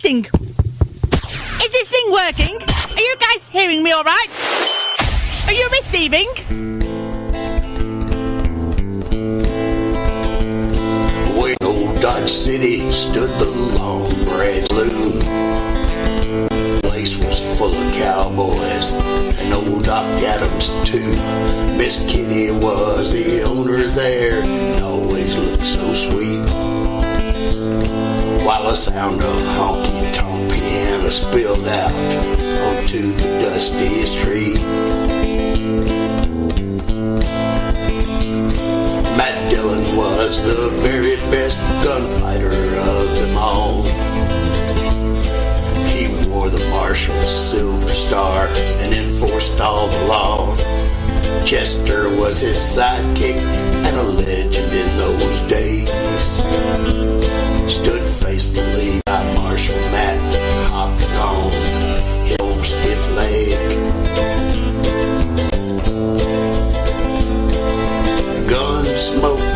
working? Is this thing working? Are you guys hearing me all right? Are you receiving? Way old Dodge City stood the long bread loom. The place was full of cowboys and old Doc Adams too. Miss Kitty was the owner there and always looked so sweet. While the sound of honky-tonk piano spilled out onto the dusty street. Matt Dillon was the very best gunfighter of them all. He wore the Marshal's Silver Star and enforced all the law. Chester was his sidekick and a legend in those days. Stood faithfully by Marshal Matt, hopped on Hill Stiff Leg. Gunsmoke,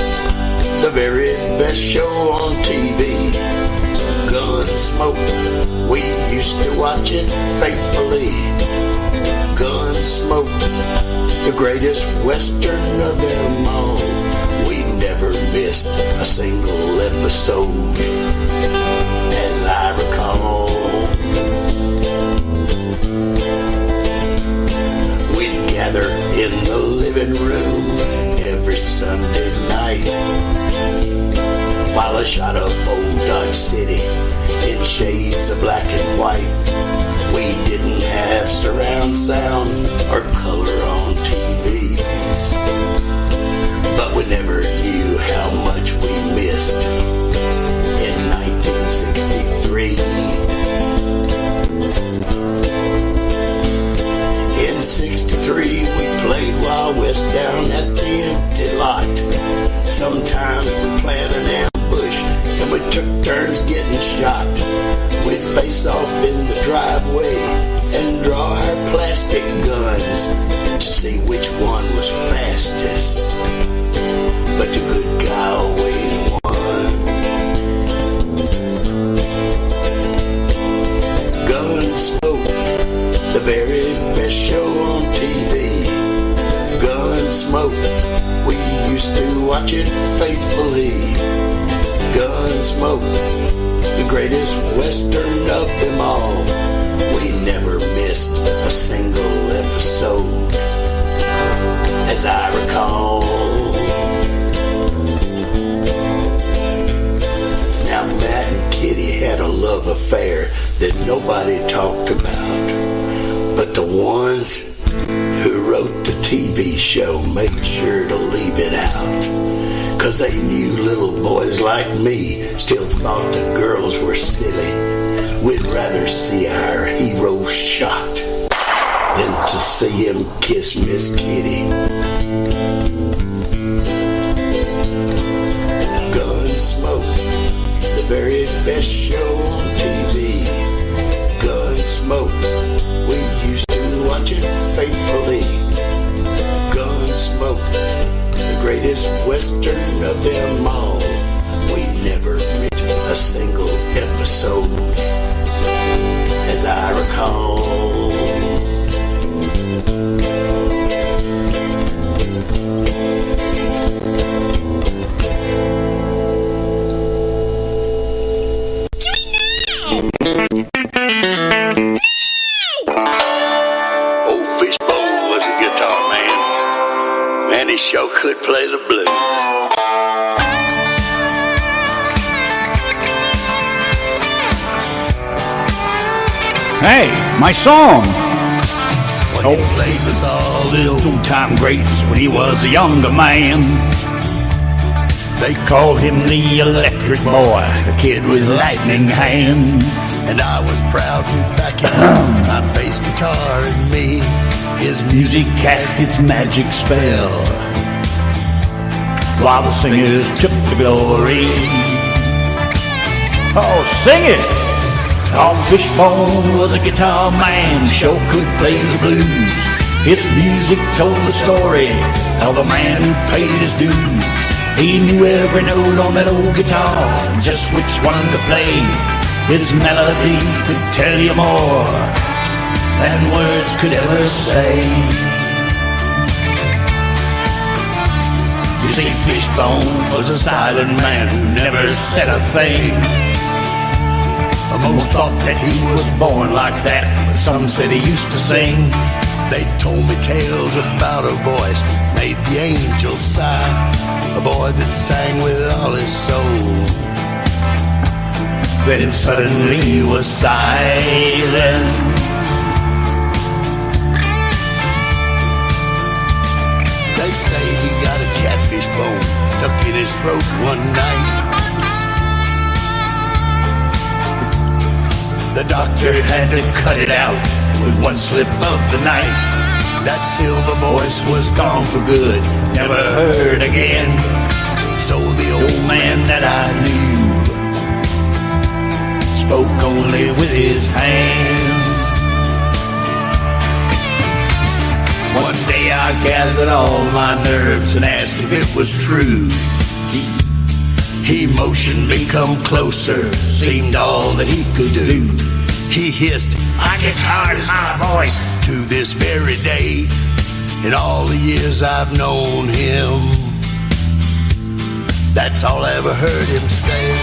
the very best show on TV. Gunsmoke, we used to watch it faithfully. Gunsmoke, the greatest western of them all. We never missed a single episode, as I recall. We'd gather in the living room every Sunday night, while a shot of old Dodge City in shades of black and white. We didn't have surround sound or color on TVs, but we never knew how much we missed in 1963. In 63 we played Wild West down at the empty lot. Sometimes we'd plan an ambush and we took turns getting shot. We'd face off in the driveway and draw our plastic guns to see which one was fastest. But the good guy always won. Gunsmoke, the very best show on TV. Gunsmoke, we used to watch it faithfully. Gunsmoke, the greatest western of them all. We never missed a single episode, as I recall. Now Matt and Kitty had a love affair that nobody talked about, but the ones who wrote the TV show made sure to leave it out, 'cause they knew little boys like me still thought the girls were silly. We'd rather see our hero shot than to see him kiss Miss Kitty. Gunsmoke, the very best show on TV. Gunsmoke, we used to watch it faithfully. Gunsmoke, the greatest western of them all. We never missed a single episode, as I recall. Old Fishbowl was a guitar man, and he sure could play the blues. Hey, my song! Well, he played with all the old-time greats when he was a younger man. They called him the electric boy, the kid with lightning hands. And I was proud to back him, my bass guitar and me. His music cast its magic spell, while the singers took the glory. Oh, sing it! Tom Fishbone was a guitar man, sure could play the blues. His music told the story of a man who paid his dues. He knew every note on that old guitar, just which one to play. His melody could tell you more than words could ever say. You see, Fishbone was a silent man who never said a thing. Most thought that he was born like that, but some said he used to sing. They told me tales about a voice made the angels sigh, a boy that sang with all his soul, then suddenly was silent. They say he got a catfish bone stuck in his throat one night. The doctor had to cut it out with one slip of the knife. That silver voice was gone for good, never heard again. So the old man that I knew spoke only with his hands. One day I gathered all my nerves and asked if it was true. He motioned me come closer, seemed all that he could do. He hissed, "My guitar is my voice," to this very day. In all the years I've known him, that's all I ever heard him say.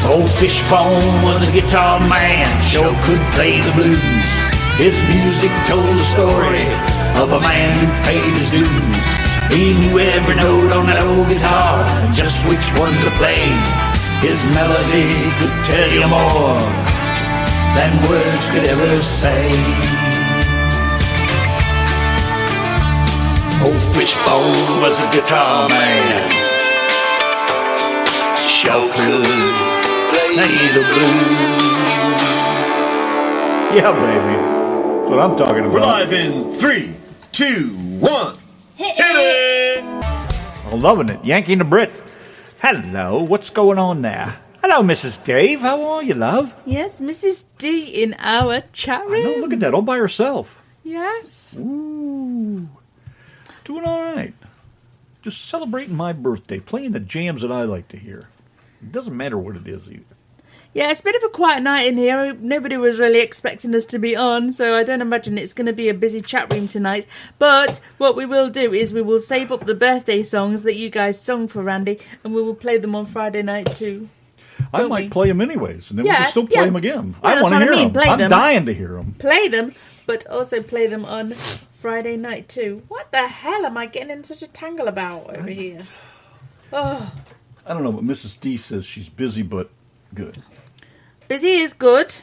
Old Fishbone was a guitar man, sure could play the blues. His music told the story of a man who paid his dues. He knew every note on that old guitar, just which one to play. His melody could tell you more than words could ever say. Old Fishbone was a guitar man, sure could play the blues. Yeah, baby. That's what I'm talking about. We're live in 3, 2, 1. Hit it! I'm loving it. Yanki and the Brit. Hello, what's going on there? Hello, Mrs. Dave. How are you, love? Yes, Mrs. D in our chat room. I know, look at that, all by herself. Yes. Ooh. Doing all right. Just celebrating my birthday, playing the jams that I like to hear. It doesn't matter what it is either. Yeah, it's a bit of a quiet night in here. Nobody was really expecting us to be on, so I don't imagine it's going to be a busy chat room tonight. But what we will do is we will save up the birthday songs that you guys sung for Randy, and we will play them on Friday night too. I might play them anyways, and then we can still play them again. Yeah, I want to hear them. Play I'm them. dying to hear them. Play them, but also play them on Friday night too. What the hell am I getting in such a tangle about over here? Oh. I don't know, but Mrs. D says she's busy, but good. Busy is good.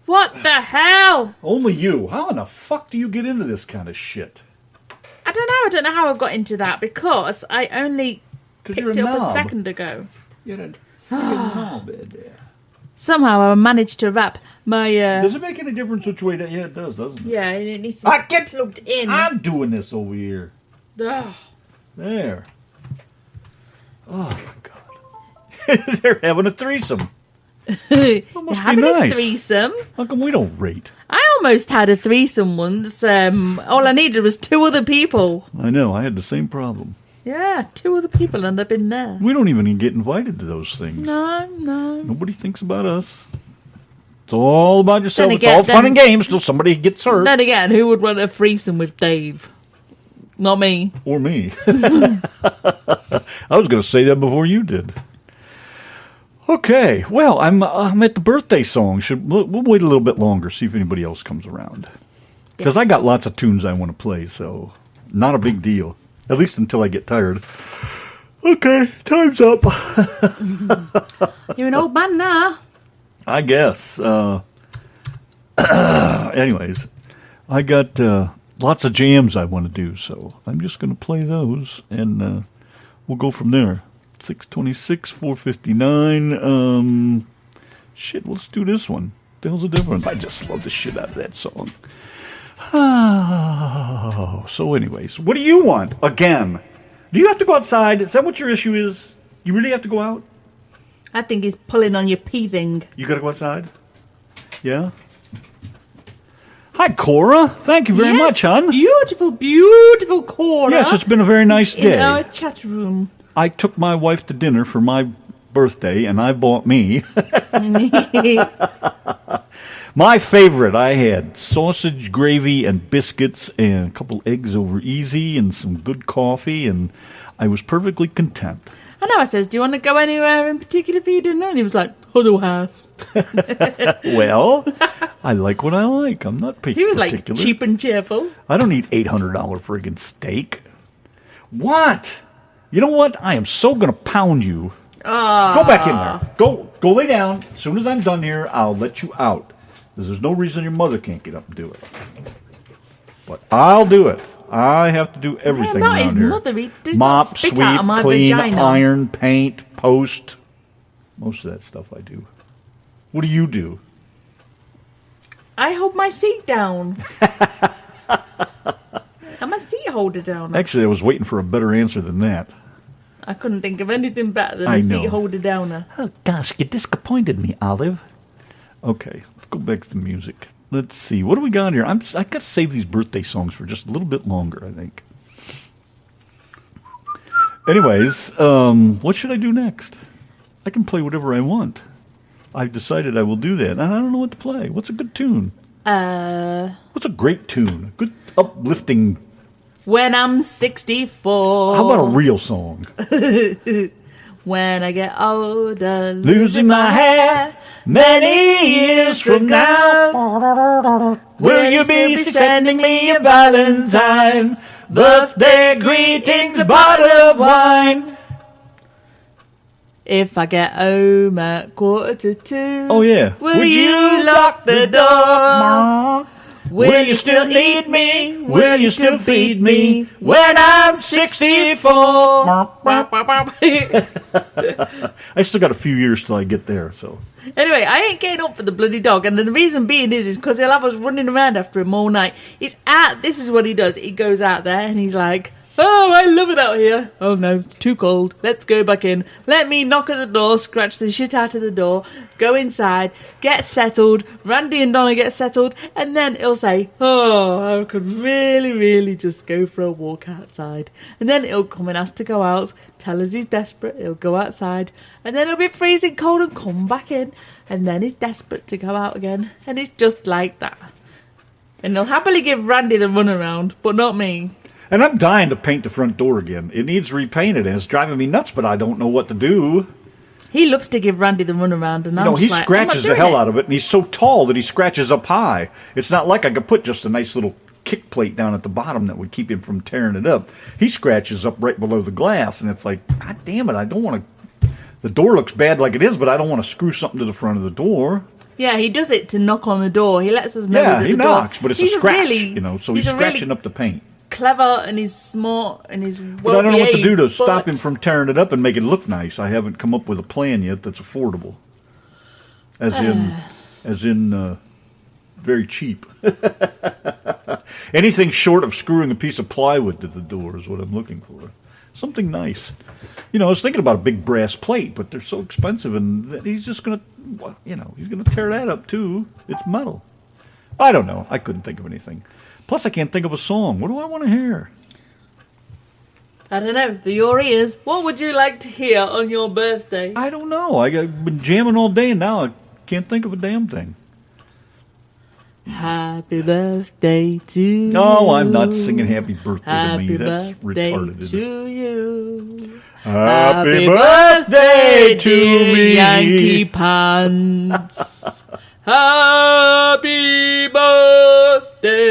What the hell? Only you. How in the fuck do you get into this kind of shit? I don't know. I don't know how I got into that because I only picked you're a it up knob. a second ago. You're a freaking knob there. Somehow I managed to wrap my... Does it make any difference which way? Yeah, it does, doesn't it? Yeah, it needs to be plugged in. I'm doing this over here. Ugh. There. Oh, my God. They're having a threesome. That must be Having nice. a threesome. How come we don't rate? I almost had a threesome once. All I needed was 2 other people. I know. I had the same problem. Yeah, 2 other people and I've been there. We don't even get invited to those things. No. Nobody thinks about us. It's all about yourself. Then again, it's all fun and games till somebody gets hurt. Then again, who would want a threesome with Dave? Not me. Or me. I was going to say that before you did. Okay, well, I'm at the birthday song. We'll wait a little bit longer, see if anybody else comes around. Because I got lots of tunes I want to play, so not a big deal. At least until I get tired. Okay, time's up. You're an old man now. I guess. Anyways, I got lots of jams I want to do, so I'm just going to play those, and we'll go from there. 626, 459. Shit, let's do this one. The hell's the difference? I just love the shit out of that song. Oh, so anyways, what do you want? Again, do you have to go outside? Is that what your issue is? You really have to go out? I think he's pulling on your pee thing. You got to go outside? Yeah? Hi, Cora. Thank you very much, hon. Beautiful, beautiful Cora. Yes, it's been a very nice day. In our chat room. I took my wife to dinner for my birthday, and I bought me. My favorite, I had sausage, gravy, and biscuits, and a couple eggs over easy, and some good coffee, and I was perfectly content. I know. I says, do you want to go anywhere in particular for your dinner? And he was like, Huddle House. Well, I like what I like. I'm not particular. He was like cheap and cheerful. I don't need $800 friggin' steak. What? You know what? I am so going to pound you. Go back in there. Go lay down. As soon as I'm done here, I'll let you out. Because there's no reason your mother can't get up and do it. But I'll do it. I have to do everything not around his here. mother. He does Mop, not spit sweep, out of my clean, vagina. iron, paint, post. Most of that stuff I do. What do you do? I hold my seat down. I'm a seat holder down. Actually, I was waiting for a better answer than that. I couldn't think of anything better than I a know. seat holder downer. Oh, gosh, you disappointed me, Olive. Okay, let's go back to the music. Let's see. What do we got here? I got to save these birthday songs for just a little bit longer, I think. Anyways, what should I do next? I can play whatever I want. I've decided I will do that, and I don't know what to play. What's a good tune? What's a great tune? Good uplifting. When I'm 64. How about a real song? When I get older, Losing my hair many years from now. Will you be sending me a Valentine's birthday greetings, a bottle of wine? If I get home at 1:45. Oh, yeah. Will you lock the door? Will you still eat me? Will you still feed me when I'm 64? I still got a few years till I get there, so. Anyway, I ain't getting up for the bloody dog, and the reason being is because he'll have us running around after him all night. This is what he does. He goes out there and he's like, oh, I love it out here. Oh no, it's too cold. Let's go back in. Let me knock at the door, scratch the shit out of the door, go inside, get settled. Randy and Donna get settled, and then he'll say, oh, I could really, really just go for a walk outside. And then he'll come and ask to go out, tell us he's desperate, he'll go outside, and then he'll be freezing cold and come back in, and then he's desperate to go out again. And it's just like that. And he'll happily give Randy the runaround, but not me. And I'm dying to paint the front door again. It needs repainted, and it's driving me nuts, but I don't know what to do. He loves to give Randy the runaround, and he scratches the hell out of it, and he's so tall that he scratches up high. It's not like I could put just a nice little kick plate down at the bottom that would keep him from tearing it up. He scratches up right below the glass, and it's like, God damn it, I don't want to... The door looks bad like it is, but I don't want to screw something to the front of the door. Yeah, he does it to knock on the door. He lets us know he's at the door. Yeah, he knocks, but it's a scratch, so he's scratching up the paint. Clever, and he's smart, and he's well-behaved. But I don't know what to do to stop him from tearing it up and make it look nice. I haven't come up with a plan yet that's affordable. As in, very cheap. Anything short of screwing a piece of plywood to the door is what I'm looking for. Something nice. I was thinking about a big brass plate, but they're so expensive, and he's just going to, he's going to tear that up too. It's metal. I don't know. I couldn't think of anything. Plus, I can't think of a song. What do I want to hear? I don't know. For your ears, what would you like to hear on your birthday? I don't know. I've been jamming all day, and now I can't think of a damn thing. Happy birthday to you. No, I'm not singing happy birthday happy to me. That's retarded, to isn't it? You. Happy birthday to me. Yankee Pants. Happy birthday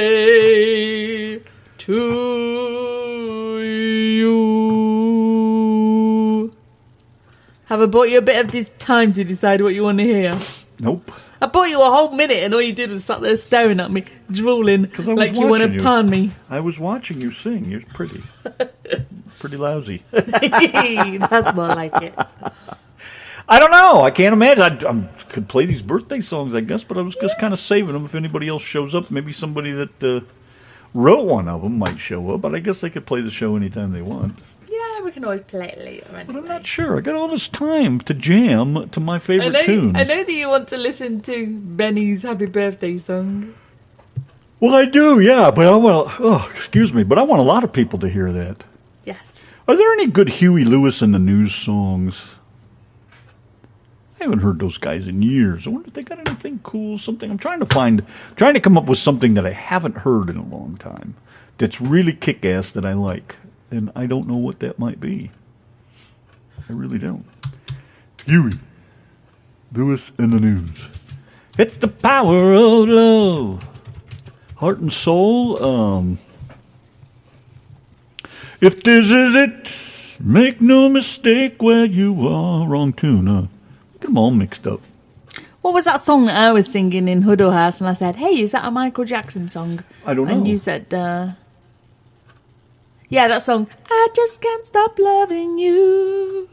to you. Have I bought you a bit of this time to decide what you want to hear? Nope. I bought you a whole minute, and all you did was sat there staring at me, drooling, like you want to pan me. I was watching you sing. You're pretty. Pretty lousy. That's more like it. I don't know. I can't imagine. I could play these birthday songs, I guess, but I was just kind of saving them if anybody else shows up. Maybe somebody that wrote one of them might show up, but I guess they could play the show anytime they want. Yeah, we can always play it later anyway. But I'm not sure. I got all this time to jam to my favorite tunes. I know that you want to listen to Benny's Happy Birthday song. Well, I do, yeah, but I want. Oh, excuse me, but I want a lot of people to hear that. Yes. Are there any good Huey Lewis and the News songs? I haven't heard those guys in years. I wonder if they got anything cool, something. I'm trying to come up with something that I haven't heard in a long time that's really kick-ass that I like. And I don't know what that might be. I really don't. Huey Lewis and the News. It's the power of love. Heart and soul. If this is it, make no mistake where you are. Wrong tune, Get them all mixed up. What was that song that I was singing in Huddle House? And I said, hey, is that a Michael Jackson song? I don't know. And you said, yeah, that song, I just can't stop loving you.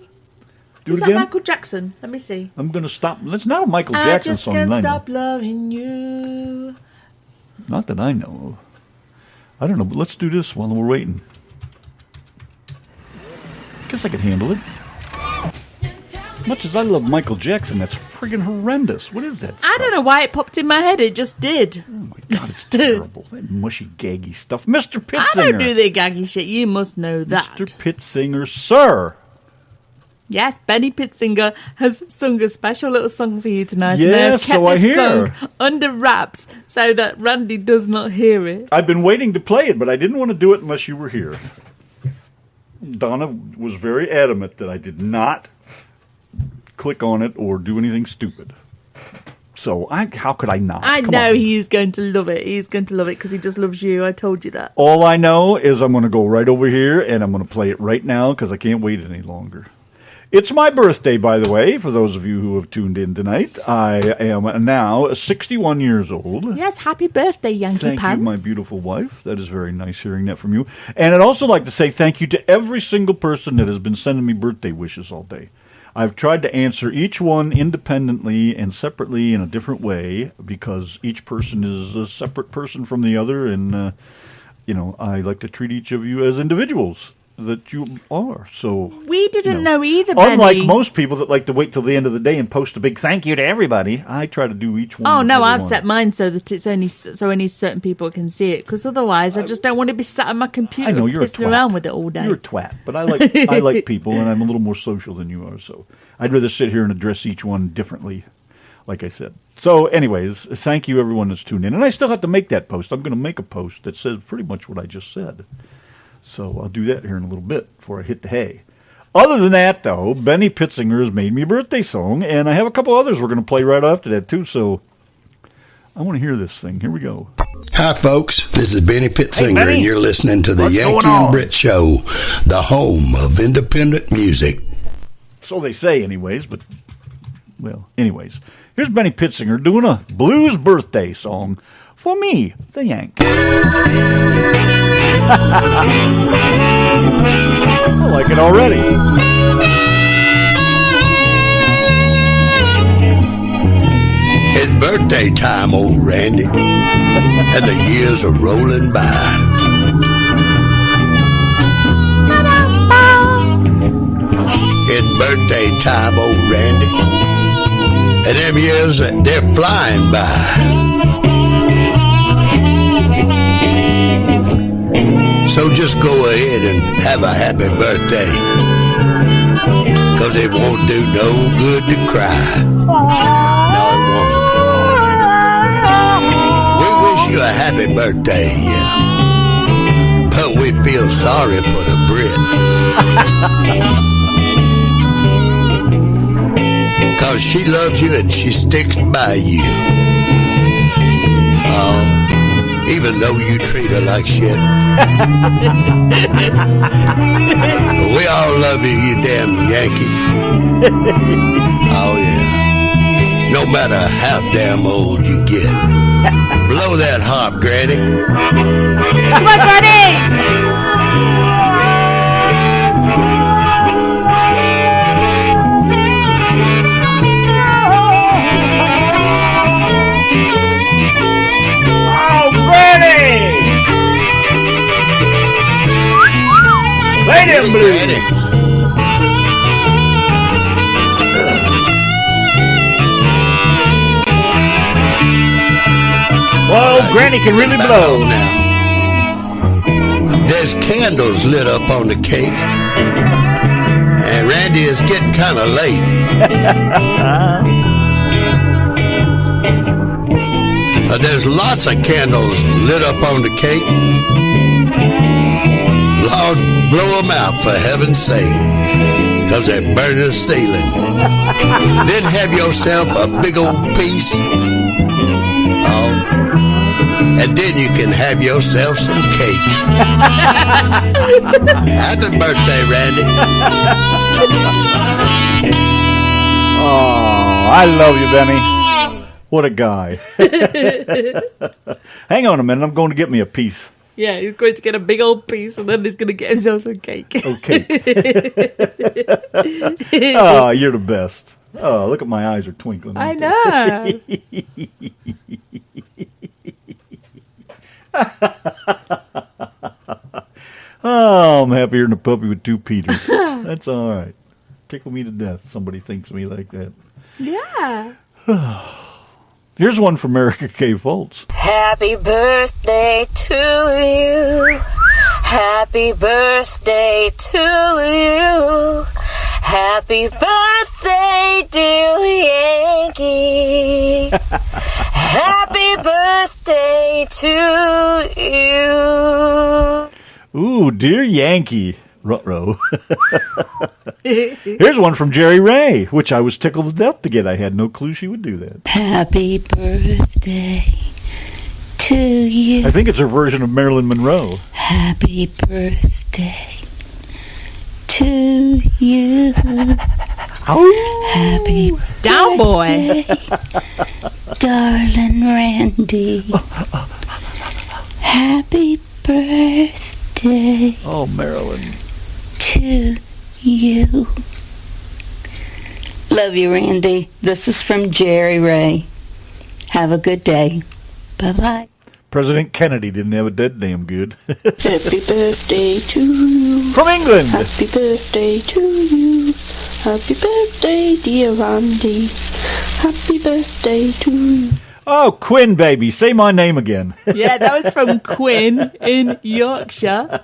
Do is it that again? Michael Jackson? Let me see. I'm going to stop. That's not a Michael Jackson song. I just can't stop loving you. Not that I know of. I don't know, but let's do this while we're waiting. Guess I can handle it. Much as I love Michael Jackson, that's friggin' horrendous. What is that stuff? I don't know why it popped in my head. It just did. Oh my God, it's terrible. That mushy, gaggy stuff. Mr. Pittsinger. I don't do the gaggy shit. You must know that. Mr. Pittsinger, sir. Yes, Benny Pittsinger has sung a special little song for you tonight. Yes, and I've kept so I this hear. song under wraps so that Randy does not hear it. I've been waiting to play it, but I didn't want to do it unless you were here. Donna was very adamant that I did not click on it or do anything stupid. So how could I not? I Come know on. he's going to love it. He's going to love it because he just loves you. I told you that. All I know is I'm going to go right over here and I'm going to play it right now because I can't wait any longer. It's my birthday, by the way, for those of you who have tuned in tonight. I am now 61 years old. Yes, happy birthday, Yankee Thank Pants. you, my beautiful wife. That is very nice hearing that from you. And I'd also like to say thank you to every single person that has been sending me birthday wishes all day. I've tried to answer each one independently and separately in a different way because each person is a separate person from the other. And, I like to treat each of you as individuals that you are. So we didn't know either, Benny. Unlike most people that like to wait till the end of the day and post a big thank you to everybody, I try to do each one. Oh no, I've everyone. set mine so that it's only certain people can see it. Because otherwise, I just don't want to be sat on my computer I know you're a pissing twat. around with it all day. You're a twat, but I like people, and I'm a little more social than you are. So I'd rather sit here and address each one differently, like I said. So, anyways, thank you everyone that's tuned in, and I still have to make that post. I'm going to make a post that says pretty much what I just said. So I'll do that here in a little bit before I hit the hay. Other than that, though, Benny Pittsinger has made me a birthday song, and I have a couple others we're going to play right after that, too. So I want to hear this thing. Here we go. Hi, folks. This is Benny Pittsinger, Benny. and you're listening to the What's Yankee going on? and Brit Show, the home of independent music. So they say, anyways, but, well, anyways. Here's Benny Pittsinger doing a blues birthday song for me, the Yank. I like it already. It's birthday time, old Randy, and the years are rolling by. It's birthday time, old Randy, and them years, they're flying by. So just go ahead and have a happy birthday, 'cause it won't do no good to cry. No, it won't. We wish you a happy birthday, yeah. But we feel sorry for the Brit. 'Cause she loves you and she sticks by you. Even though you treat her like shit. We all love you, you damn Yankee. Oh, yeah. No matter how damn old you get. Blow that harp, Granny. Come on, Granny! Play them blues. Granny. Well, Granny can really blow. Now. There's candles lit up on the cake. And Randy is getting kind of late. There's lots of candles lit up on the cake. Lord, blow them out for heaven's sake, 'cause they burn the ceiling. Then have yourself a big old piece. Oh. And then you can have yourself some cake. Happy birthday, Randy. Oh, I love you, Benny. What a guy. Hang on a minute. I'm going to get me a piece. Yeah, he's going to get a big old piece and then he's going to get himself some cake. Okay. Oh, you're the best. Oh, look at my eyes are twinkling. I know. Oh, I'm happier than a puppy with two Peters. That's all right. Tickle me to death. Somebody thinks of me like that. Yeah. Here's one from Erica K. Foltz. Happy birthday to you. Happy birthday to you. Happy birthday, dear Yankee. Happy birthday to you. Ooh, dear Yankee. Ruh-roh. Here's one from Jerry Ray, which I was tickled to death to get. I had no clue she would do that. Happy birthday to you. I think it's her version of Marilyn Monroe. Happy birthday to you. Happy Down boy. darling Randy. Happy birthday Oh, Marilyn. to you. Love you, Randy. This is from Jerry Ray. Have a good day. Bye-bye. President Kennedy didn't have it that damn good. Happy birthday to you. From England. Happy birthday to you. Happy birthday, dear Randy. Happy birthday to you. Oh, Quinn, baby. Say my name again. Yeah, that was from Quinn in Yorkshire.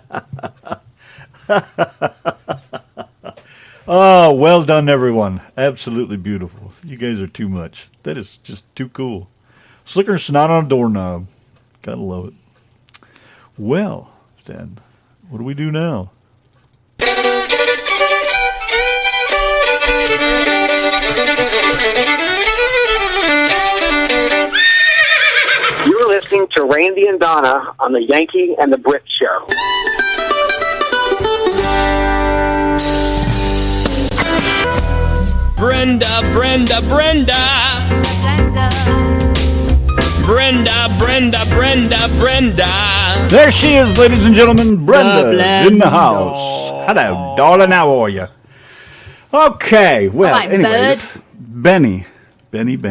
Oh, well done, everyone. Absolutely beautiful. You guys are too much. That is just too cool. Slicker snot on a doorknob. Gotta love it. Well, then, what do we do now? You're listening to Randy and Donna on the Yanki and the Brit Show. Brenda, Brenda, Brenda. Brenda, Brenda, Brenda, Brenda. There she is, ladies and gentlemen. Brenda in the house. Hello, darling. How are you? Okay, well, All right, anyways. Benny. Benny.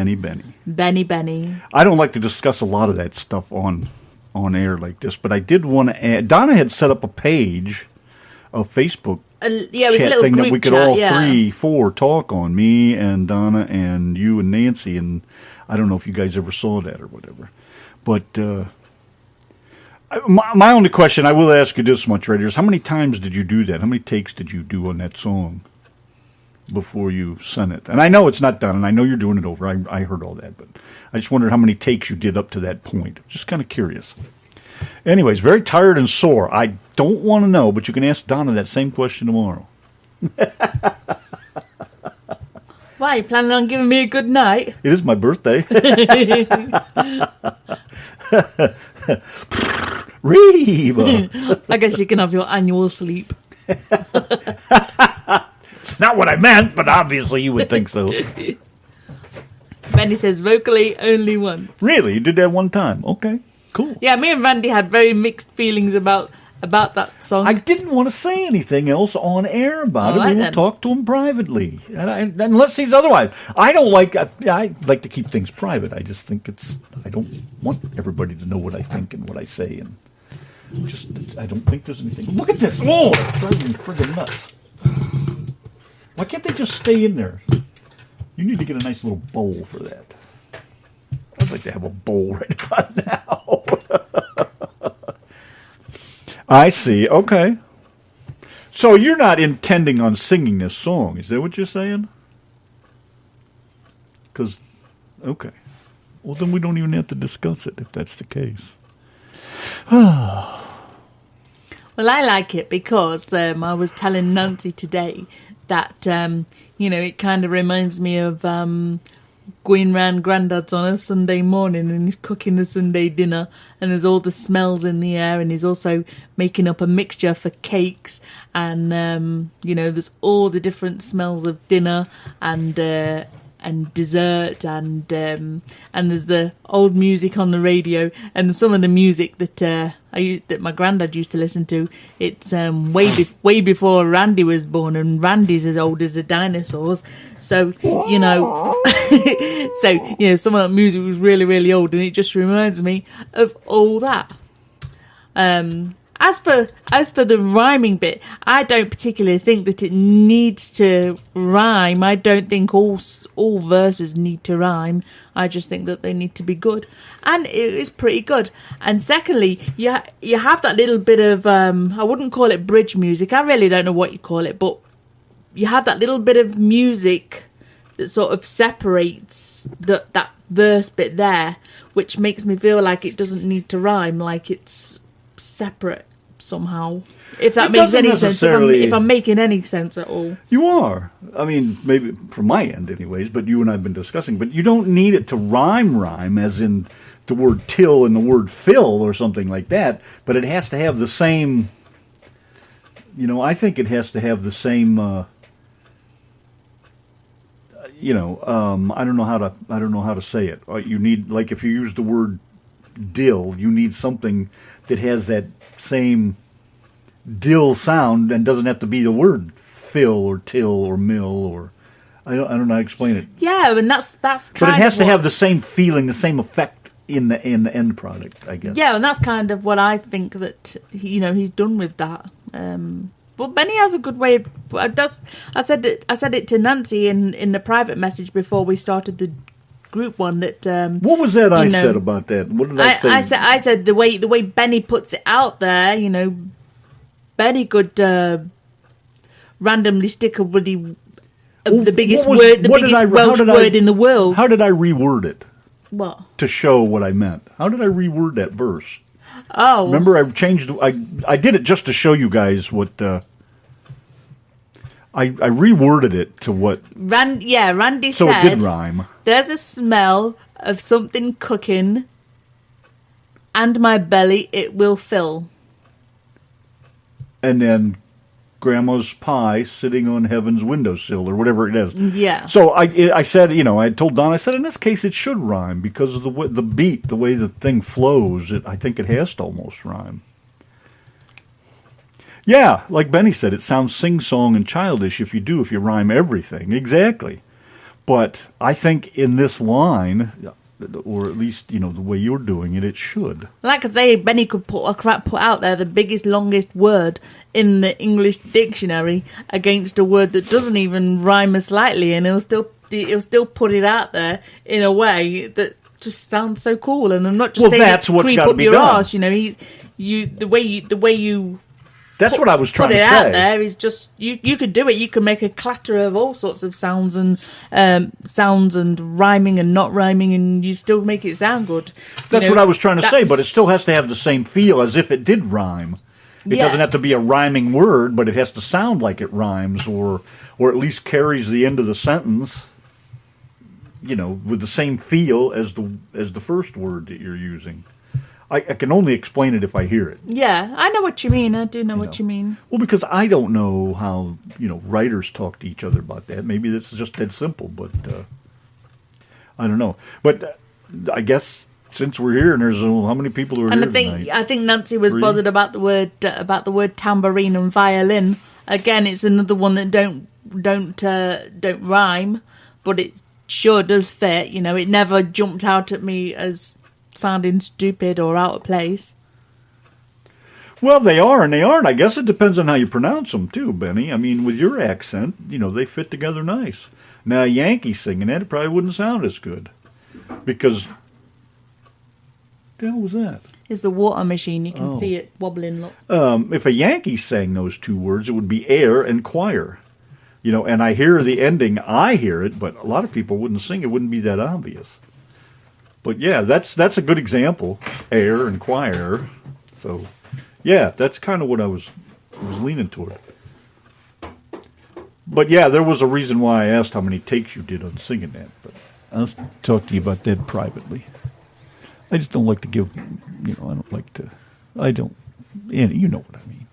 I don't like to discuss a lot of that stuff on air like this, but I did want to add. Donna had set up a page, a Facebook Yeah, it was a chat little thing group that we could chat, all yeah. 4 talk on. Me and Donna and you and Nancy, and I don't know if you guys ever saw that or whatever. But my only question, I will ask you this much right here, is how many times did you do that? How many takes did you do on that song before you sent it? And I know it's not done, and I know you're doing it over. I heard all that, but I just wondered how many takes you did up to that point. Just kind of curious. Anyways, very tired and sore. I don't want to know, but you can ask Donna that same question tomorrow. Why, you planning on giving me a good night? It is my birthday. Reba. I guess you can have your annual sleep. It's not what I meant, but obviously you would think so. Benny says vocally only once. Really? You did that one time? Okay, cool. Yeah, me and Randy had very mixed feelings about that song. I didn't want to say anything else on air about it. All right, We will then. talk to him privately, unless he's otherwise. I don't like. I like to keep things private. I just think I don't want everybody to know what I think and what I say, and I don't think there's anything. Look at this! Oh, it drives me friggin' nuts. Why can't they just stay in there? You need to get a nice little bowl for that. I'd like to have a bowl right about now. I see. Okay. So you're not intending on singing this song. Is that what you're saying? Because, okay. Well, then we don't even have to discuss it if that's the case. Well, I like it because I was telling Nancy today that, it kind of reminds me of going round Grandad's on a Sunday morning and he's cooking the Sunday dinner and there's all the smells in the air and he's also making up a mixture for cakes and, there's all the different smells of dinner and dessert and there's the old music on the radio and some of the music that that my granddad used to listen to. It's way before Randy was born, and Randy's as old as the dinosaurs. So some of that music was really, really old, and it just reminds me of all that. As for the rhyming bit, I don't particularly think that it needs to rhyme. I don't think all verses need to rhyme. I just think that they need to be good, and it is pretty good. And secondly, you have that little bit of I wouldn't call it bridge music. I really don't know what you call it, but you have that little bit of music that sort of separates that verse bit there, which makes me feel like it doesn't need to rhyme, like it's separate somehow, if that makes any sense, if I'm making any sense at all. You are. I mean, maybe from my end anyways, but you and I have been discussing, but you don't need it to rhyme as in the word till and the word fill or something like that, but it has to have the same, I think it has to have the same, I don't know how to say it. You need, like, if you use the word dill, you need something that has that same dill sound and doesn't have to be the word fill or till or mill or I don't know how to explain it. Yeah, and that's kind of. But it has to have the same feeling, the same effect in the end product, I guess. Yeah, and that's kind of what I think that he's done with that. But Benny has a good way of. I said it to Nancy in the private message before we started the group one that what was that I said about that? What did I say? I said the way Benny puts it out there, Benny could randomly stick a bloody the biggest word in the world. How did I reword it? What? To show what I meant. How did I reword that verse? Oh, remember I changed. I did it just to show you guys what. I reworded it to what... Randy so said... So it did rhyme. There's a smell of something cooking and my belly it will fill. And then Grandma's pie sitting on heaven's windowsill or whatever it is. Yeah. So I said, I told Don, I said, in this case it should rhyme because of the beat, the way the thing flows. I think it has to almost rhyme. Yeah, like Benny said, it sounds sing-song and childish if you rhyme everything. Exactly. But I think in this line, or at least, the way you're doing it, it should. Like I say, Benny could put out there the biggest, longest word in the English dictionary against a word that doesn't even rhyme slightly, and he'll still put it out there in a way that just sounds so cool. And I'm not just saying that's what's creep got to up be your done. arse, the way you That's what I was trying to say. Put it out there is just you could do it. You can make a clatter of all sorts of sounds and rhyming and not rhyming, and you still make it sound good. That's what I was trying to say, but it still has to have the same feel as if it did rhyme. It doesn't have to be a rhyming word, but it has to sound like it rhymes, or at least carries the end of the sentence. With the same feel as the first word that you're using. I can only explain it if I hear it. Yeah, I know what you mean. I do know what you mean. Well, because I don't know how, writers talk to each other about that. Maybe this is just that simple, but I don't know. But I guess since we're here and there's how many people are here tonight? I think Nancy was bothered about the word tambourine and violin. Again, it's another one that don't rhyme, but it sure does fit. It never jumped out at me as sounding stupid or out of place. Well, they are and they aren't. I guess it depends on how you pronounce them too, Benny. I mean, with your accent, they fit together nice. Now, Yanki singing that, it probably wouldn't sound as good. Because, what the hell was that? It's the water machine. You can see it wobbling. Look. If a Yankee sang those two words, it would be air and choir. You know, and I hear the ending. I hear it, but a lot of people wouldn't sing. It wouldn't be that obvious. But yeah, that's a good example. Air and choir. So, yeah, that's kind of what I was leaning toward. But yeah, there was a reason why I asked how many takes you did on singing that. But I'll talk to you about that privately. I just don't like to give, you know, you know what I mean.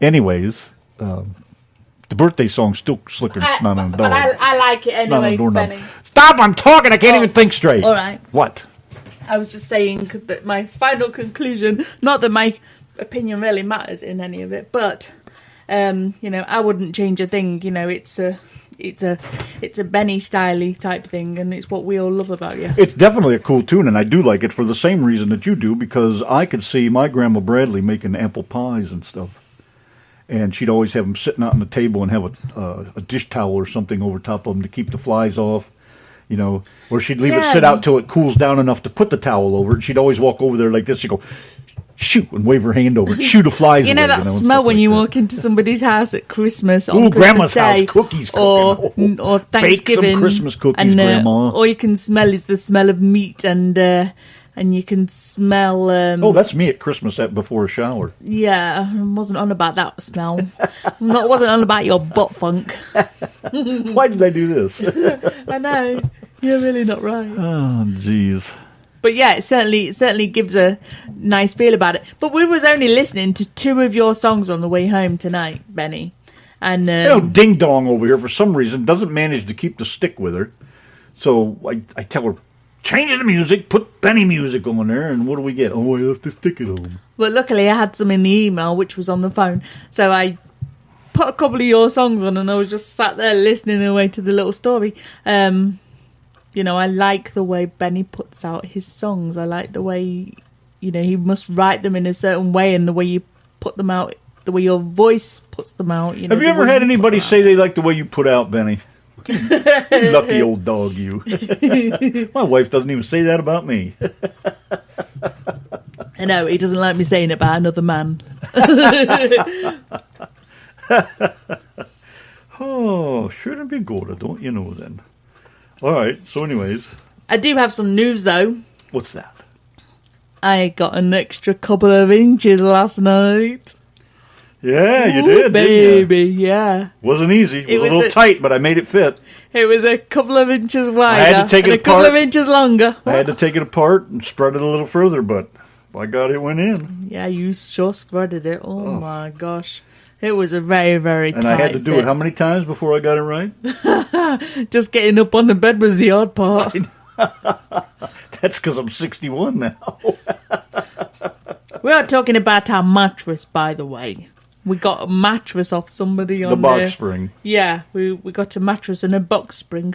Anyways, the birthday song's still slicker than snot on a dog. But I like it anyway, Benny. Stop, I'm talking, I can't even think straight. All right. What? I was just saying that my final conclusion, not that my opinion really matters in any of it, but, you know, I wouldn't change a thing. You know, it's a Benny Styley type thing, and it's what we all love about you. It's definitely a cool tune, and I do like it for the same reason that you do, because I could see my Grandma Bradley making apple pies and stuff. And she'd always have them sitting out on the table and have a dish towel or something over top of them to keep the flies off, you know. Or she'd leave it sit out till it cools down enough to put the towel over it. And she'd always walk over there like this. She'd go, shoot, and wave her hand over it, shoo the flies away. You know that smell when you walk into somebody's house at Christmas on Christmas Grandma's Day, house, cookies cooking. Or Thanksgiving. Bake some Christmas cookies, Grandma. All you can smell is the smell of meat, and you can smell... that's me at Christmas before a shower. Yeah, I wasn't on about that smell. Wasn't on about your butt funk. Why did I do this? I know. You're really not right. Oh, jeez. But yeah, it certainly gives a nice feel about it. But we was only listening to 2 of your songs on the way home tonight, Benny. And Ding Dong over here, for some reason, doesn't manage to keep the stick with her. So I tell her, change the music, put Benny music on there, and what do we get? Oh, I left the stick at home. Well, luckily I had some in the email, which was on the phone. So I put a couple of your songs on, and I was just sat there listening away to the little story. You know, I like the way Benny puts out his songs. I like the way, you know, he must write them in a certain way, and the way you put them out, the way your voice puts them out. You know, have you ever had anybody say they like the way you put out, Benny? Lucky old dog, you. My wife doesn't even say that about me. I know, he doesn't like me saying it about another man. Oh, shouldn't be good, don't you know then? All right, so anyways. I do have some news, though. What's that? I got an extra couple of inches last night. Yeah, you did, baby, didn't you? Yeah. Wasn't easy. It was a little tight, but I made it fit. It was a couple of inches wider. I had to take it apart. A couple of inches longer. I had to take it apart and spread it a little further, but by God, it went in. Yeah, you sure spreaded it. Oh, my gosh. It was a very, very tight And I had to do it how many times before I got it right? Just getting up on the bed was the odd part. That's because I'm 61 now. We are talking about our mattress, by the way. We got a mattress off somebody on the box spring. Yeah, we got a mattress and a box spring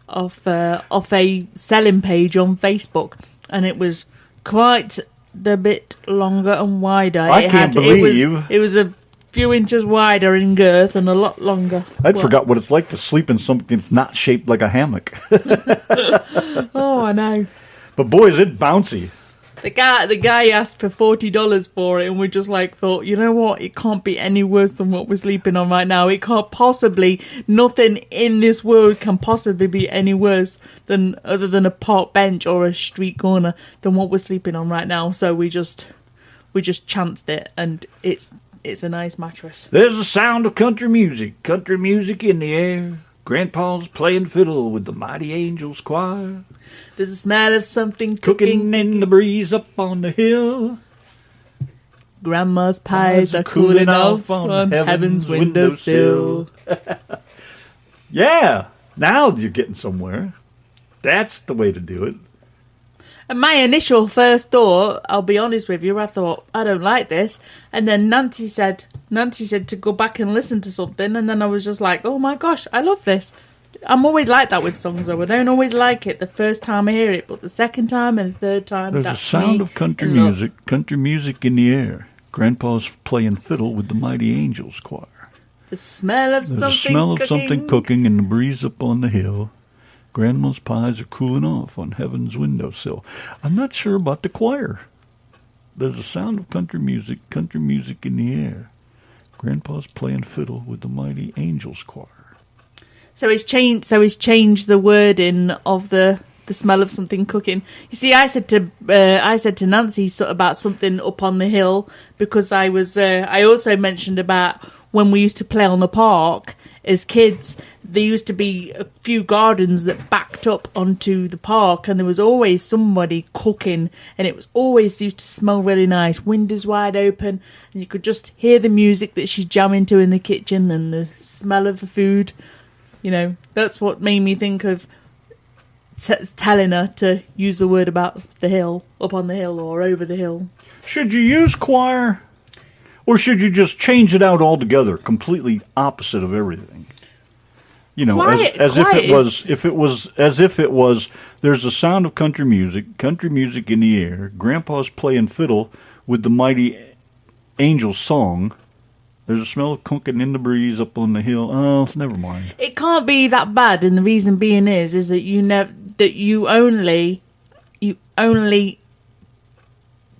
off a selling page on Facebook, and it was quite a bit longer and wider. I can't believe it was a few inches wider in girth and a lot longer. I'd forgot what it's like to sleep in something that's not shaped like a hammock. Oh, I know. But boy, is it bouncy. The guy asked for $40 for it, and we just thought, you know what? It can't be any worse than what we're sleeping on right now. It can't possibly, nothing in this world can possibly be any worse than, other than a park bench or a street corner, than what we're sleeping on right now. So we just chanced it, and it's a nice mattress. There's the sound of country music in the air. Grandpa's playing fiddle with the Mighty Angels Choir. There's a smell of something cooking in the breeze up on the hill. Grandma's pies are cooling off on heaven's windowsill. Yeah, now you're getting somewhere. That's the way to do it. And my initial first thought, I'll be honest with you, I thought, I don't like this. And then Nancy said to go back and listen to something. And then I was just like, oh my gosh, I love this. I'm always like that with songs, though. I don't always like it the first time I hear it, but the second time and the third time, there's a sound of country music in the air. Grandpa's playing fiddle with the Mighty Angels Choir. The smell of something cooking in the breeze up on the hill. Grandma's pies are cooling off on heaven's windowsill. I'm not sure about the choir. There's a sound of country music in the air. Grandpa's playing fiddle with the mighty Angels Choir. So he's changed the wording of the smell of something cooking. You see, I said to Nancy about something up on the hill because I also mentioned about when we used to play on the park as kids. There used to be a few gardens that backed up onto the park, and there was always somebody cooking, and it was always used to smell really nice. Windows wide open, and you could just hear the music that she's jamming to in the kitchen and the smell of the food. You know, that's what made me think of telling her to use the word about the hill, up on the hill or over the hill. Should you use choir, or should you just change it out altogether, completely opposite of everything? You know, as if it was. There's a sound of country music in the air. Grandpa's playing fiddle with the mighty Angels song. There's a smell of cooking in the breeze up on the hill. Oh, never mind. It can't be that bad, and the reason being is that you only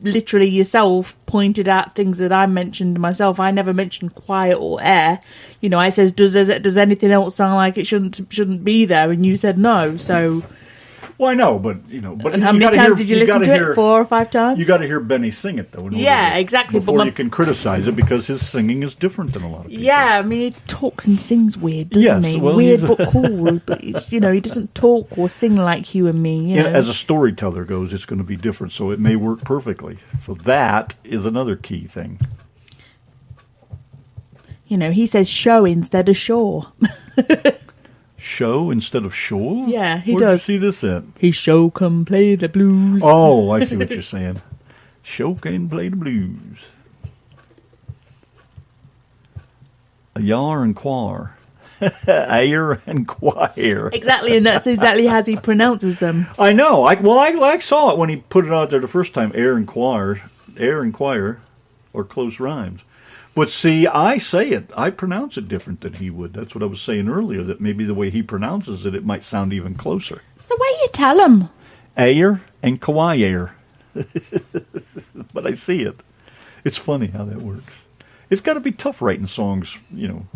literally yourself pointed out things that I mentioned myself. I never mentioned quiet or air. You know, I says, does anything else sound like it shouldn't be there? And you said no. So, well, I know, but you know, but and how many times did you listen to it? 4 or 5 times. You got to hear Benny sing it though. Exactly. Before you can criticize it, because his singing is different than a lot of people. Yeah, I mean, he talks and sings weird, doesn't he? Well, weird but cool. But it's, he doesn't talk or sing like you and me. You know? As a storyteller goes, it's going to be different, so it may work perfectly. So that is another key thing. You know, he says show instead of shore. Show instead of shore? Yeah, he Where'd does. you see this at? He show can play the blues. Oh, I see what you're saying. Show can play the blues. A yar and choir. Ayer and choir. Exactly, and that's exactly how he pronounces them. I know. I saw it when he put it out there the first time. Air and choir, or close rhymes. But see, I say it. I pronounce it different than he would. That's what I was saying earlier, that maybe the way he pronounces it, it might sound even closer. It's the way you tell him. Ayer and choir. But I see it. It's funny how that works. It's got to be tough writing songs, you know,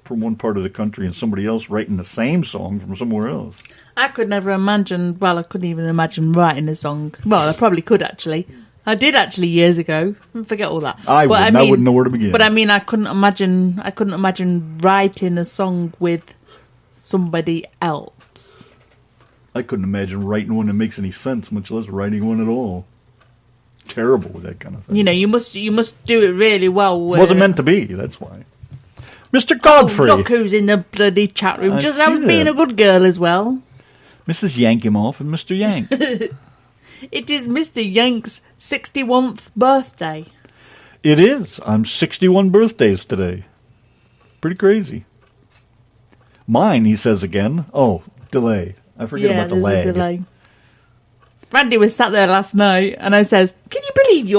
from one part of the country and somebody else writing the same song from somewhere else. I could never imagine, I couldn't even imagine writing a song. Well, I probably could actually. I did actually years ago. Forget all that. I wouldn't know where to begin. But I mean, I couldn't imagine writing a song with somebody else. I couldn't imagine writing one that makes any sense, much less writing one at all. Terrible with that kind of thing. You know, you must do it really well. Wasn't meant to be. That's why. Mr. Godfrey. Oh, look who's in the bloody chat room. I was being a good girl as well. Mrs. Yankimoff and Mr. Yank. It is Mr. Yank's 61st birthday. It is. I'm 61 birthdays today. Pretty crazy. Mine, he says again. Oh, delay. I forget about the lag. A delay. Randy was sat there last night, and I says, "Can you believe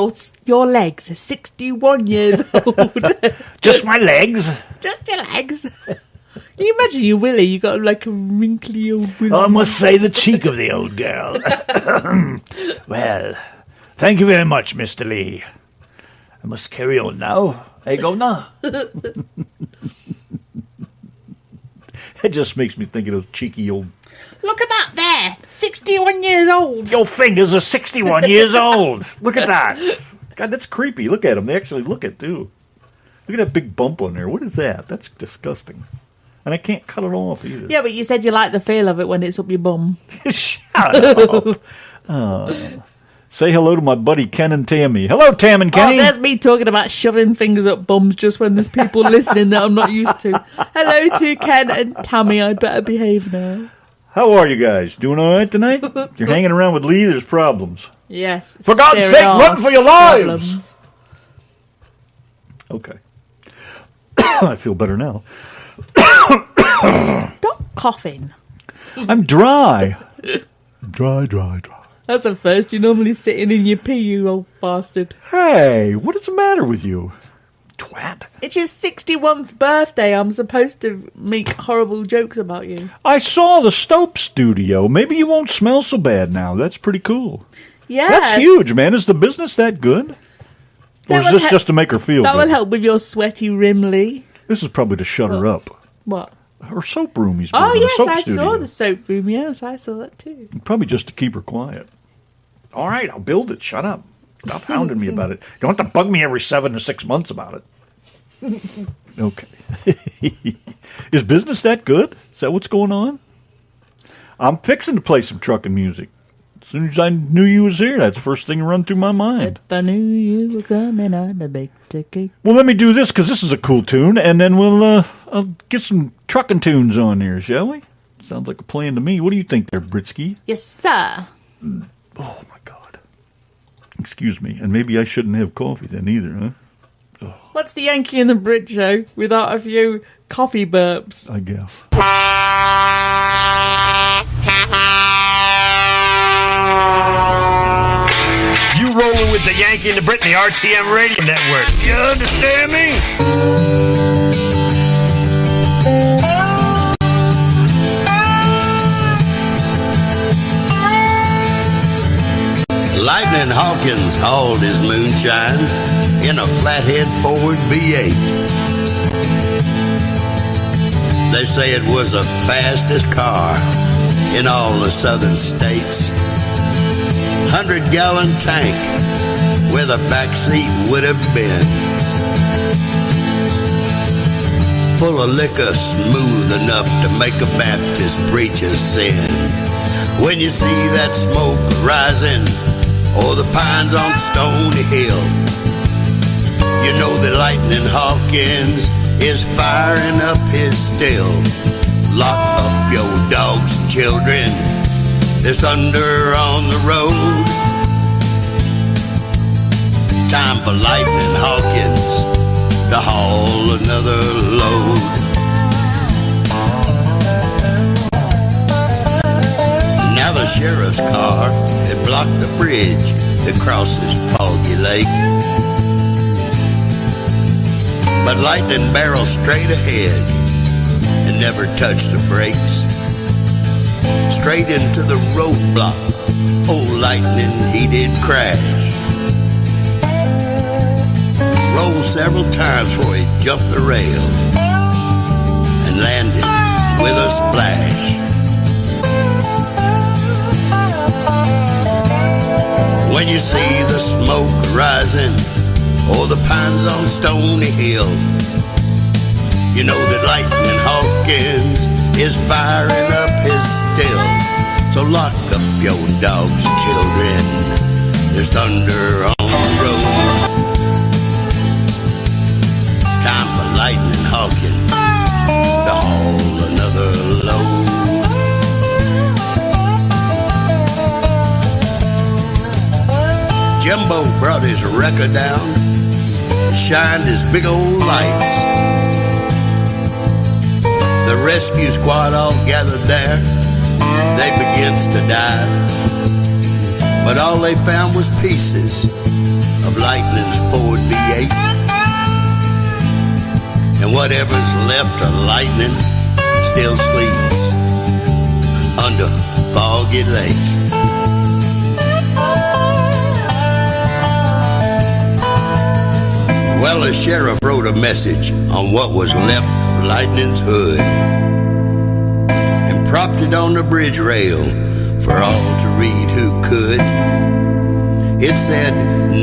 your legs are 61 years old?" Just my legs. Just your legs. Can you imagine you Willie? You got like a wrinkly old Willie. I must say the cheek of the old girl. Well, thank you very much, Mr. Lee. I must carry on now. Hey, go now. It just makes me think of those cheeky old... Look at that there. 61 years old. Your fingers are 61 years old. Look at that. God, that's creepy. Look at them. They actually look at, too. Look at that big bump on there. What is that? That's disgusting. And I can't cut it off either. Yeah, but you said you like the feel of it when it's up your bum. Shut up. Say hello to my buddy Ken and Tammy. Hello, Tam and Kenny. Oh, there's me talking about shoving fingers up bums just when there's people listening that I'm not used to. Hello to Ken and Tammy. I'd better behave now. How are you guys? Doing all right tonight? If you're hanging around with Lee, there's problems. Yes. For God's sake, run for your lives! Problems. Okay. I feel better now. Stop coughing. I'm dry. Dry. That's a first. You're normally sitting in your pee, you old bastard. Hey, what is the matter with you? Twat. It's your 61st birthday. I'm supposed to make horrible jokes about you. I saw the Stope studio. Maybe you won't smell so bad now. That's pretty cool. Yes. That's huge, man. Is the business that good? Or That is would this he- just to make her feel That good? would help with your sweaty Rimley. This is probably to shut her up. What? Her soap room he's Oh, building, a yes, soap I studio. saw the soap room. Yes, I saw that too. Probably just to keep her quiet. All right, I'll build it. Shut up. Stop hounding me about it. You don't have to bug me every 7 to 6 months about it. Okay. Is business that good? Is that what's going on? I'm fixing to play some trucking music. As soon as I knew you was here, that's the first thing that run through my mind. If I knew you were coming on the big ticket. Well, let me do this, because this is a cool tune, and then we'll I'll get some trucking tunes on here, shall we? Sounds like a plan to me. What do you think there, Britsky? Yes, sir. Oh, my God. Excuse me. And maybe I shouldn't have coffee then either, huh? What's the Yankee and the Brit show without a few coffee burps? I guess. You rolling with the Yankee and the Brit and the RTM Radio Network. You understand me? Lightning Hawkins hauled his moonshine in a flathead Ford V8. They say it was the fastest car in all the southern states. 100-gallon tank where the back seat would have been. Full of liquor, smooth enough to make a Baptist preacher sin. When you see that smoke rising o'er the pines on Stony Hill, you know that Lightning Hawkins is firing up his still. Lock up your dogs, children. There's thunder on the road. Time for Lightning Hawkins to haul another load. Now the sheriff's car had blocked the bridge that crosses Foggy Lake. But Lightning barreled straight ahead and never touched the brakes. Straight into the roadblock, old Lightning, he did crash. Rolled several times before he jumped the rail and landed with a splash. When you see the smoke rising o'er the pines on Stony Hill, you know that Lightning Hawkins is firing up his still. So lock up your dogs, children. There's thunder on the road. Time for Lightning Hawkins to haul another load. Jimbo brought his wrecker down, shined his big old lights. The rescue squad all gathered there. They begins to dive, but all they found was pieces of Lightning's Ford V8. And whatever's left of Lightning still sleeps under Foggy Lake. Well, the sheriff wrote a message on what was left of Lightning's hood and propped it on the bridge rail for all to read who could. It said,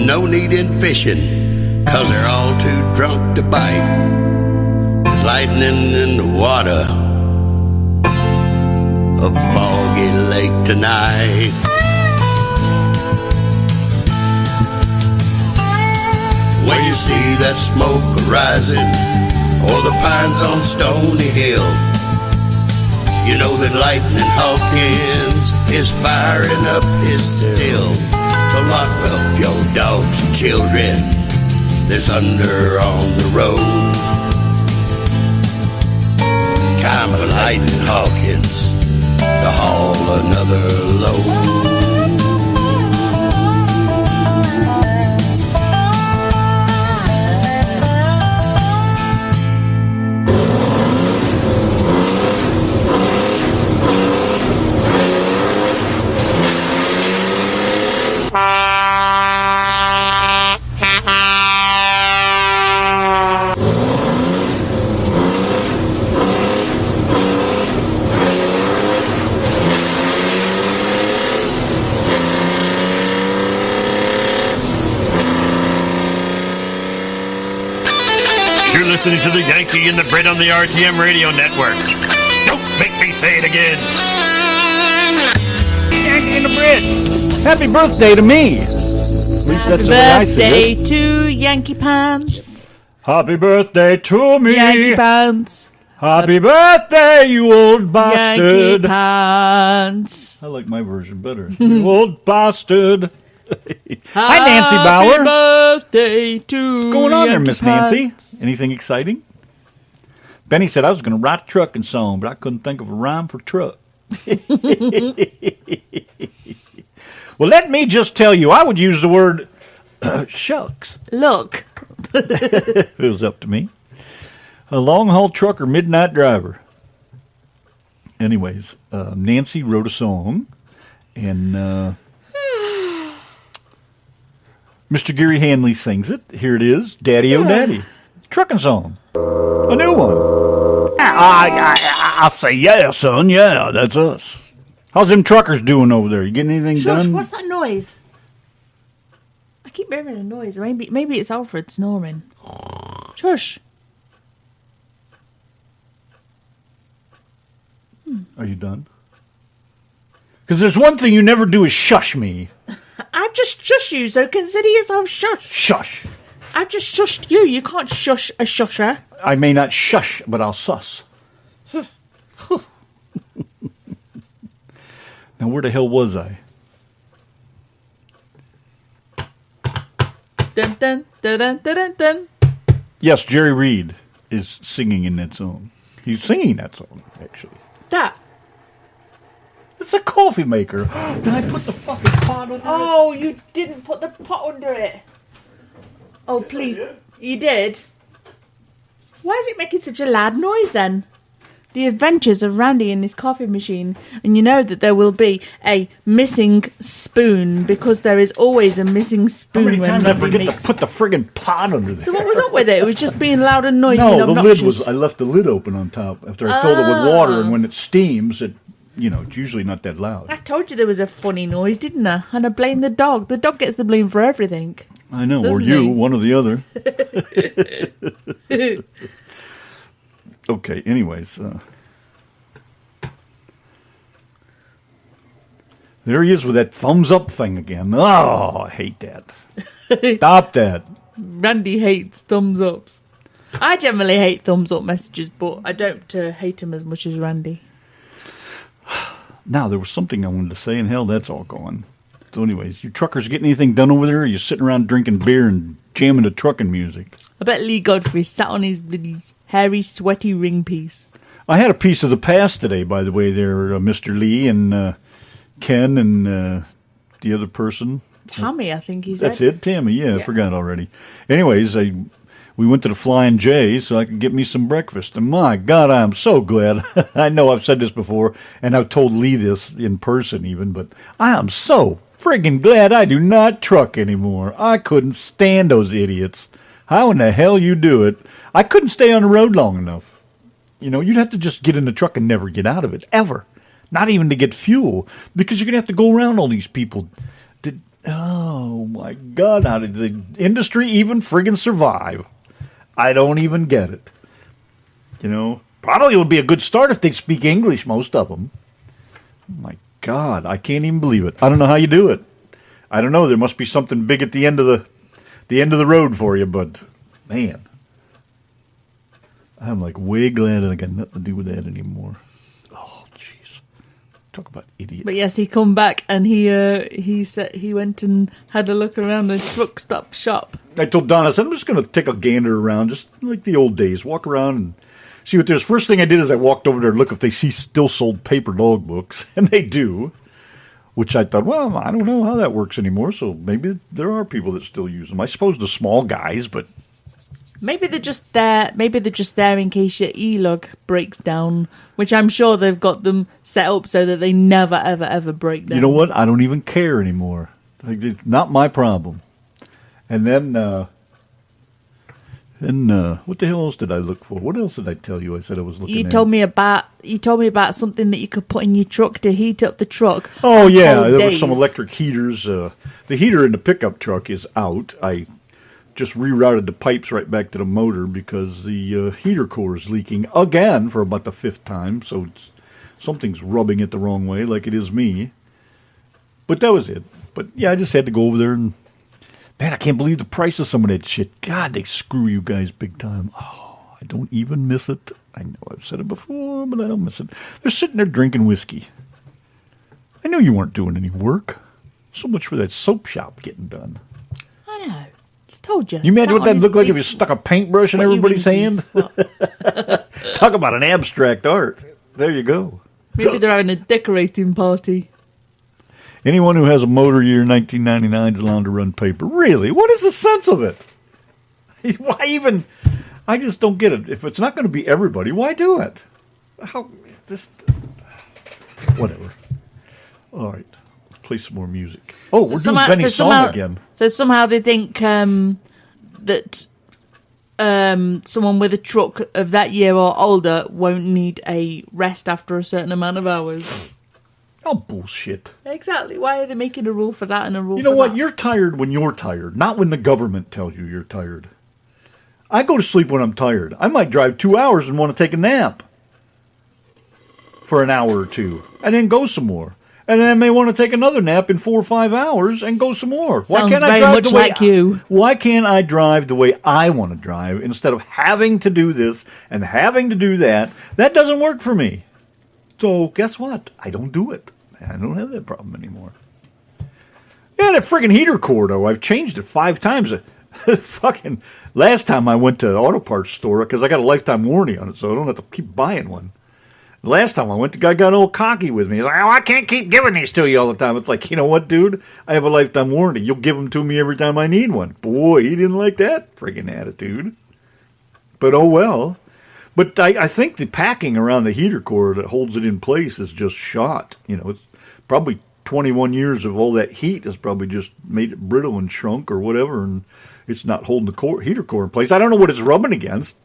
no need in fishing, 'cause they're all too drunk to bite. Lightning in the water of Foggy Lake tonight. When you see that smoke rising o'er the pines on Stony Hill, you know that Lightning Hawkins is firing up his still. So lock up your dogs, children. There's thunder on the road. Time for Lightning Hawkins to haul another load. listening to the Yankee and the Brit on the RTM Radio Network. Don't make me say it again. Yankee and the Brit. Happy birthday to me. At least that's the way I say Birthday it. to Yankee Pants. Happy birthday to me. Yankee Pants. Happy birthday, you old bastard. Yankee Pants. I like my version better. You old bastard. Hi, Nancy Bauer. Happy birthday to What's going on there, Yankee Miss Nancy? Pants. Anything exciting? Benny said I was going to write a trucking song, but I couldn't think of a rhyme for truck. Well, let me just tell you, I would use the word shucks. Look. If it was up to me. A long-haul trucker, midnight driver. Anyways, Nancy wrote a song, and Mr. Gary Hanley sings it. Here it is, Daddy O Daddy. Trucking song. A new one. I say, yeah, son, yeah, that's us. How's them truckers doing over there? You getting anything Shush, done? what's that noise? I keep hearing a noise. Maybe it's Alfred snoring. Shush. Are you done? Because there's one thing you never do is shush me. I've just shushed you, so consider yourself shushed. Shush. I've just shushed you. You can't shush a shusher. I may not shush, but I'll suss. Now, where the hell was I? Dun dun dun dun dun dun. Yes, Jerry Reed is singing in that song. He's singing that song, actually. That. It's a coffee maker. Did I put the fucking pot under it? Oh, you didn't put the pot under it. Oh, please. You did? Why is it making such a loud noise then? The adventures of Randy and his coffee machine. And you know that there will be a missing spoon because there is always a missing spoon. How many when times I Randy forget makes... to put the friggin' pot under there? So what was up with it? It was just being loud and noisy and No, the obnoxious. lid was. I left the lid open on top after I filled it with water, and when it steams, it's usually not that loud. I told you there was a funny noise, didn't I? And I blame the dog. The dog gets the blame for everything. I know, Doesn't or you, he? one or the other. Okay, anyways. There he is with that thumbs up thing again. Oh, I hate that. Stop that. Randy hates thumbs ups. I generally hate thumbs up messages, but I don't hate him as much as Randy. Now, there was something I wanted to say, and hell, that's all gone. So anyways, you truckers getting anything done over there? Or are you sitting around drinking beer and jamming to trucking music? I bet Lee Godfrey sat on his little hairy, sweaty ring piece. I had a piece of the past today, by the way, there, Mr. Lee and Ken and the other person. Tammy, I think he said. That's it, Tammy. Yeah, I forgot already. Anyways, we went to the Flying J so I could get me some breakfast. And my God, I'm so glad. I know I've said this before, and I've told Lee this in person even, but I am so friggin' glad I do not truck anymore. I couldn't stand those idiots. How in the hell you do it? I couldn't stay on the road long enough. You'd have to just get in the truck and never get out of it, ever. Not even to get fuel, because you're going to have to go around all these people. Oh, my God, how did the industry even friggin' survive? I don't even get it. Probably it would be a good start if they speak English, most of them. My God, I can't even believe it. I don't know how you do it. I don't know. There must be something big at the end of the road for you, but man, I'm like way glad I got nothing to do with that anymore. Oh, jeez. Talk about idiots. But yes, he come back and he said he went and had a look around the truck stop shop. I told Don, I said, I'm just going to take a gander around, just like the old days. Walk around and see what there's. First thing I did is I walked over there and look if they still sold paper log books, and they do. Which I thought, well, I don't know how that works anymore, so maybe there are people that still use them. I suppose the small guys, but... Maybe they're just there. Maybe they're just there in case your e-log breaks down, which I'm sure they've got them set up so that they never, ever, ever break down. You know what? I don't even care anymore. Like, it's not my problem. And then what the hell else did I look for? What else did I tell you? I said I was looking. You told me about something that you could put in your truck to heat up the truck. Oh yeah, there were some electric heaters. The heater in the pickup truck is out. I just rerouted the pipes right back to the motor because the heater core is leaking again for about the 5th time. So something's rubbing it the wrong way, like it is me. But that was it. But yeah, I just had to go over there and, man, I can't believe the price of some of that shit. God, they screw you guys big time. Oh, I don't even miss it. I know I've said it before, but I don't miss it. They're sitting there drinking whiskey. I know you weren't doing any work. So much for that soap shop getting done. I know. I told you. You imagine what that'd look like if you stuck a paintbrush in everybody's hand? Talk about an abstract art. There you go. Maybe they're having a decorating party. Anyone who has a motor year 1999 is allowed to run paper. Really? What is the sense of it? Why even? I just don't get it. If it's not going to be everybody, why do it? How? Just whatever. All right. Play some more music. Oh, we're doing Benny's song again. So somehow they think that someone with a truck of that year or older won't need a rest after a certain amount of hours. Oh, bullshit. Exactly. Why are they making a rule for that and a rule for that? You know what? You're tired when you're tired, not when the government tells you you're tired. I go to sleep when I'm tired. I might drive 2 hours and want to take a nap for an hour or two and then go some more. And then I may want to take another nap in 4 or 5 hours and go some more. Sounds very much like you. Why can't I drive the way I want to drive instead of having to do this and having to do that? That doesn't work for me. So guess what? I don't do it. I don't have that problem anymore. Yeah, that friggin' heater core, though. I've changed it 5 times. Fucking last time I went to the auto parts store because I got a lifetime warranty on it, so I don't have to keep buying one. Last time I went, the guy got all cocky with me. He's like, oh, I can't keep giving these to you all the time. It's like, you know what, dude? I have a lifetime warranty. You'll give them to me every time I need one. Boy, he didn't like that friggin' attitude. But oh well. But I think the packing around the heater core that holds it in place is just shot. You know, it's probably 21 years of all that heat has probably just made it brittle and shrunk or whatever, and it's not holding the heater core in place. I don't know what it's rubbing against.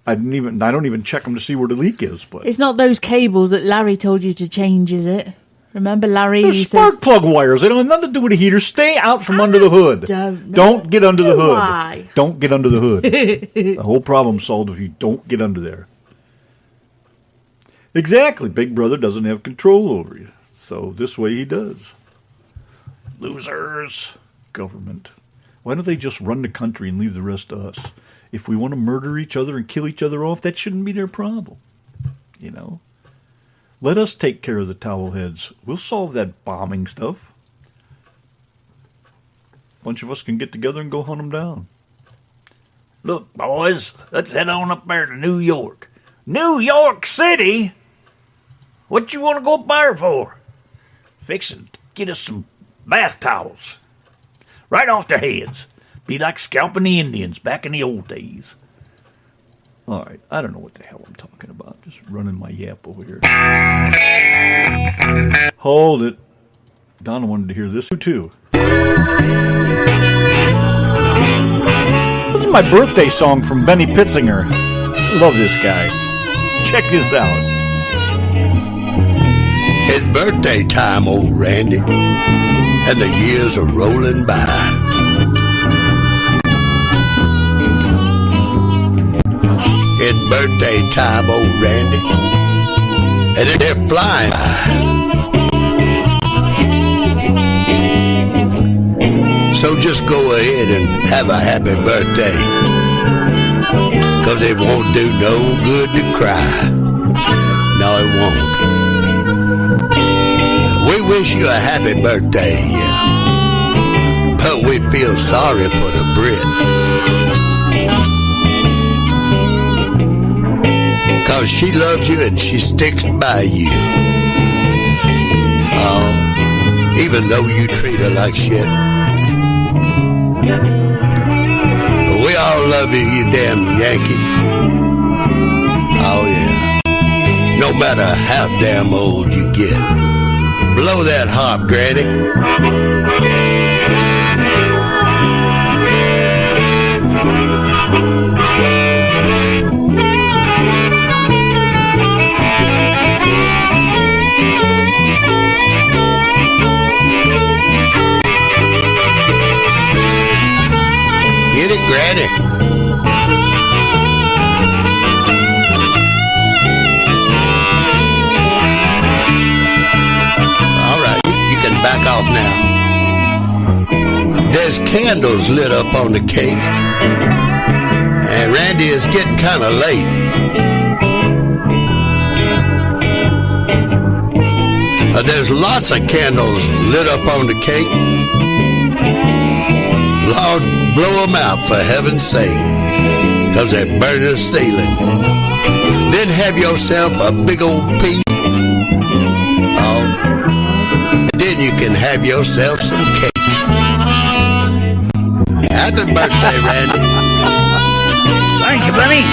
I don't even check them to see where the leak is. But it's not those cables that Larry told you to change, is it? Remember, Larry? They're spark plug wires. They don't have nothing to do with the heater. Stay out from under the hood. Don't get under the hood. Why? Don't get under the hood. The whole problem solved if you don't get under there. Exactly. Big Brother doesn't have control over you. So this way he does. Losers. Government. Why don't they just run the country and leave the rest to us? If we want to murder each other and kill each other off, that shouldn't be their problem. You know? Let us take care of the towel heads. We'll solve that bombing stuff. A bunch of us can get together and go hunt them down. Look, boys, let's head on up there to New York. New York City? What you want to go up there for? Fix and get us some bath towels. Right off their heads. Be like scalping the Indians back in the old days. All right, I don't know what the hell I'm talking about. Just running my yap over here. Hold it. Donna wanted to hear this too. This is my birthday song from Benny Pitzinger. Love this guy. Check this out. It's birthday time, old Randy, and the years are rolling by. It's birthday time, old Randy, and they're flying by. So just go ahead and have a happy birthday, 'cause it won't do no good to cry. No, it won't. We wish you a happy birthday, yeah, but we feel sorry for the Brit. 'Cause she loves you and she sticks by you. Oh, even though you treat her like shit. We all love you, you damn Yankee. Oh yeah. No matter how damn old you get. Blow that harp, Granny. Get it, candles lit up on the cake. And Randy is getting kind of late. There's lots of candles lit up on the cake. Lord, blow them out for heaven's sake, 'cause they burn the ceiling. Then have yourself a big old piece. Oh, then you can have yourself some cake. Happy birthday, Randy. Thank you, buddy.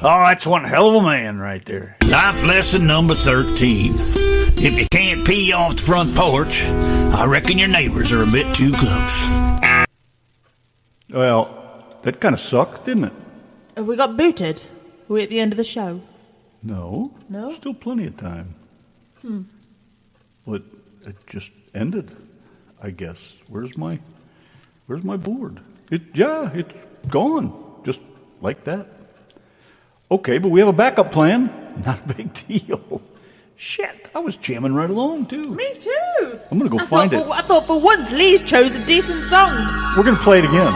Oh, that's one hell of a man right there. Life lesson number 13. If you can't pee off the front porch, I reckon your neighbors are a bit too close. Well, that kind of sucked, didn't it? We got booted. We're at the end of the show. No. No? Still plenty of time. Well, it just ended, I guess. Where's my board? It's gone. Just like that. Okay, but we have a backup plan. Not a big deal. Shit, I was jamming right along, too. Me too. I'm going to go find it. I thought for once Lee's chose a decent song. We're going to play it again.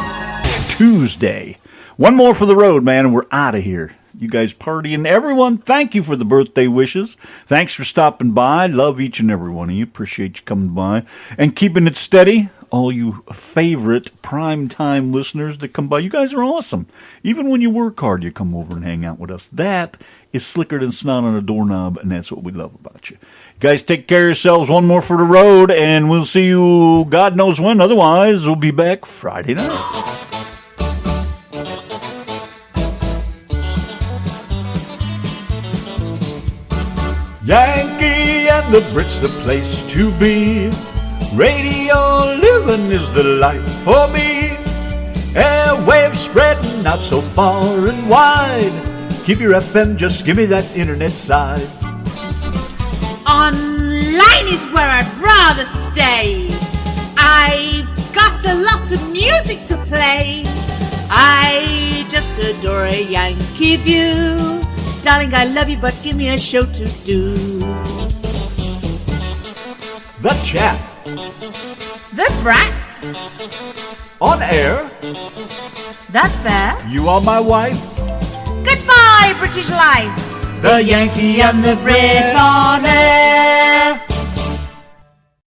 Tuesday. One more for the road, man, and we're out of here. You guys partying. Everyone, thank you for the birthday wishes. Thanks for stopping by. Love each and every one of you. Appreciate you coming by and keeping it steady. All you favorite primetime listeners that come by. You guys are awesome. Even when you work hard, you come over and hang out with us. That is slicker than snot on a doorknob, and that's what we love about you. You guys take care of yourselves. One more for the road, and we'll see you God knows when. Otherwise, we'll be back Friday night. Yankee and the Brit's the place to be. Radio living is the life for me. Airwaves spreading out so far and wide. Keep your FM, just give me that internet side. Online is where I'd rather stay. I've got a lot of music to play. I just adore a Yankee view. Darling, I love you, but give me a show to do. The Chat. The Brats. On air. That's fair. You are my wife. Goodbye, British life. The Yankee and the Brit on air.